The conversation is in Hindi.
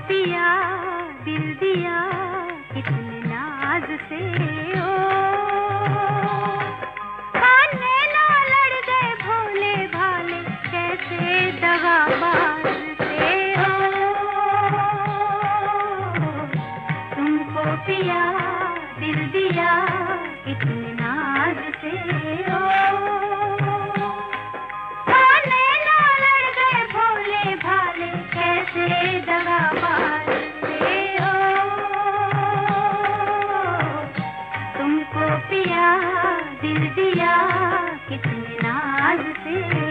पिया दिल दिया कितने नाज से ओ कान्हे ना लड़ गए भोले भाले कैसे दगाबाज से ओ तुमको पिया दिल दिया कितने नाज से ओ कान्हे ना लड़ गए भोले भाले कैसे दगाबाज से ओ तुमको पिया दिल दिया कितने नाज से